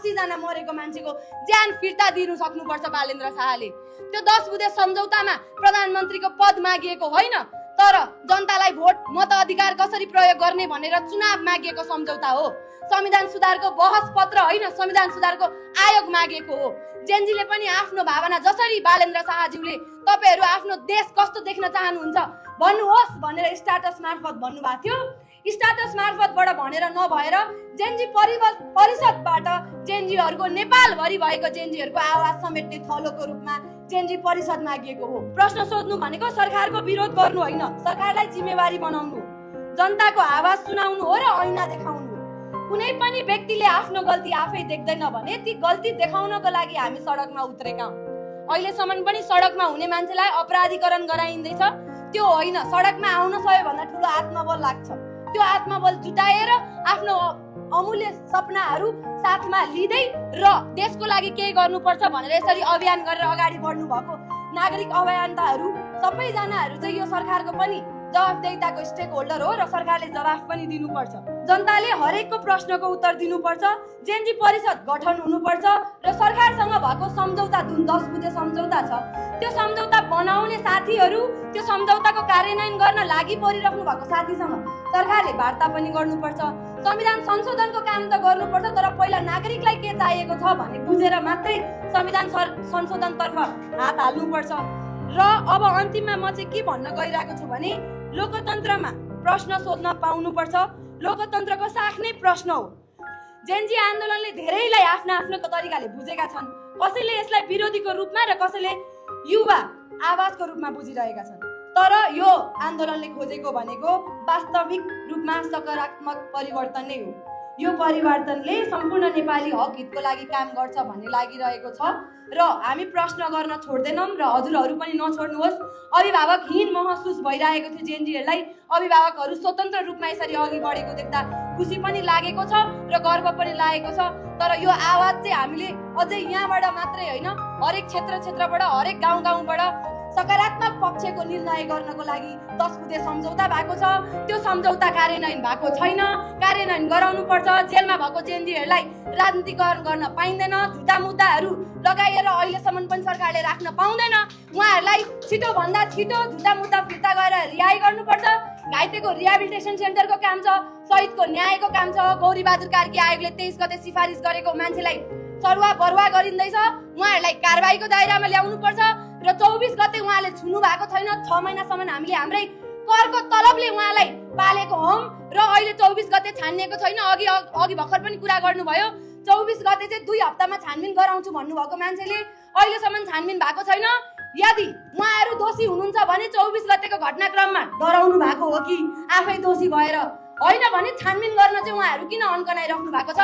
80 जना मरेको मान्छेको ज्यान फिर्ता दिनु सक्नुपर्छ बालेन्द्र शाहले। त्यो 10 बुँदे सम्झौतामा प्रधानमन्त्रीको पद मागिएको होइन, तर जनतालाई भोट मताधिकार कसरी प्रयोग गर्ने भनेर चुनाव मागिएको सम्झौता हो। संविधान सुधारको बहस पत्र होइन, संविधान सुधारको आयोग मागेको हो। जेनजीले पनि आफ्नो भावना जसरी बालेन्द्र शाहज्यूले तपाईहरु आफ्नो देश कस्तो देख्न चाहनुहुन्छ भन्नुहोस् भनेर स्ट्याटस मार्फत भन्नुभएको थियो। स्ट्याटस मार्फतबाट भनेर नभएर जेनजी परिषदबाट जेनजीहरुको नेपालभरि भएको जेनजीहरुको आवाज समेट्ने थलोको रूपमा जेनजी परिषद मागिएको हो। प्रश्न सोध्नु भनेको सरकारको विरोध गर्नु होइन, सरकारलाई जिम्मेवारी बनाउनु, जनताको आवाज सुनाउनु हो र ऐना देखाउनु। कुनै पनि व्यक्तिले आफ्नो गल्ती आफै देख्दैन भने ती गल्ती देखाउनको लागि हामी सडकमा उत्रेका हौं। अहिलेसम्म पनि सडकमा हुने मान्छेलाई अपराधीकरण गराइँदैछ। त्यो होइन, सडकमा आउन सबैभन्दा ठुलो आत्मबल लाग्छ। त्यो आत्मबल जुटाएर आफ्नो अमूल्य सपनाहरू साथमा लिँदै र देशको लागि केही गर्नुपर्छ भनेर यसरी अभियान गरेर अगाडि बढ्नु भएको नागरिक अभियन्ताहरू सबैजनाहरू चाहिँ यो सरकारको पनि जवाफदेहिताको स्टेक होल्डर हो र सरकारले जवाफ पनि दिनुपर्छ। जनताले हरेकको प्रश्नको उत्तर दिनुपर्छ। जेनजी परिषद गठन हुनुपर्छ र सरकारसँग भएको सम्झौता जुन 10 बुँदे सम्झौता छ त्यो सम्झौता बनाउने साथीहरू, त्यो सम्झौताको कार्यान्वयन गर्न लागि परिराख्नु भएको साथीसँग सरकारले वार्ता पनि गर्नुपर्छ। संविधान संशोधनको काम त गर्नुपर्छ, तर पहिला नागरिकलाई के चाहिएको छ भन्ने बुझेर मात्रै संविधान संशोधनतर्फ हात हाल्नुपर्छ। र अब अन्तिममा म चाहिँ के भन्न गइरहेको छु भने लोकतन्त्रमा प्रश्न सोध्न पाउनुपर्छ। लोकतन्त्रको साख नै प्रश्न हो। जेनजी आन्दोलनले धेरैलाई आफ्नो आफ्नो तरिकाले बुझेका छन्। कसैले यसलाई विरोधीको रूपमा र कसैले युवा आवाजको रूपमा बुझिरहेका छन्। तर यो आन्दोलनले खोजेको भनेको वास्तविक रूपमा सकारात्मक परिवर्तन नै हो। यो परिवर्तनले सम्पूर्ण नेपाली हक हितको लागि काम गर्छ भन्ने लागिरहेको छ र हामी प्रश्न गर्न छोड्दैनौँ र हजुरहरू पनि नछोड्नुहोस्। अभिभावकहीन महसुस भइरहेको थियो जेनजीहरूलाई। अभिभावकहरू स्वतन्त्र रूपमा यसरी अघि बढेको देख्दा खुसी पनि लागेको छ र गर्व पनि लागेको छ। तर यो आवाज चाहिँ हामीले अझै यहाँबाट मात्रै होइन, हरेक क्षेत्रबाट, हरेक गाउँबाट सकारात्मक पक्षको निर्णय गर्नको लागि 10 बुँदे सम्झौता भएको छ। त्यो सम्झौता कार्यान्वयन भएको छैन। कार्यान्वयन गराउनु पर्छ। जेलमा भएको जेनजीहरूलाई राजनीतिकरण गर्न पाइँदैन। झुटा मुद्दाहरू लगाएर अहिलेसम्म पनि सरकारले राख्न पाउँदैन। उहाँहरूलाई छिटो भन्दा छिटो झुटा मुद्दा फिर्ता गरेर रिहाई गर्नुपर्छ। घाइतेको रिहाबिलिटेसन सेन्टरको काम छ, शहीदको न्यायको काम छ। गौरी बहादुर कार्की आयोगले 23 गते सिफारिस गरेको मान्छेलाई सरुवा बरुवा गरिँदैछ, उहाँहरूलाई कारबाहीको दायरामा ल्याउनु पर्छ। र 24 गते उहाँले छुनु भएको छैन। 6 महिनासम्म हामीले हाम्रै करको तलबले उहाँलाई पालेको हौं र अहिले 24 गते छानिएको छैन। अघि भर्खर पनि कुरा गर्नुभयो, 24 गते चाहिँ 2 हप्तामा छानबिन गराउँछु भन्नुभएको मान्छेले अहिलेसम्म छानबिन भएको छैन। यदि उहाँहरू दोषी हुनुहुन्छ भने 24 गतेको घटनाक्रममा डराउनु भएको हो कि आफै दोषी भएर होइन भने छानबिन गर्न चाहिँ उहाँहरू किन अन्कनाइराख्नु भएको छ?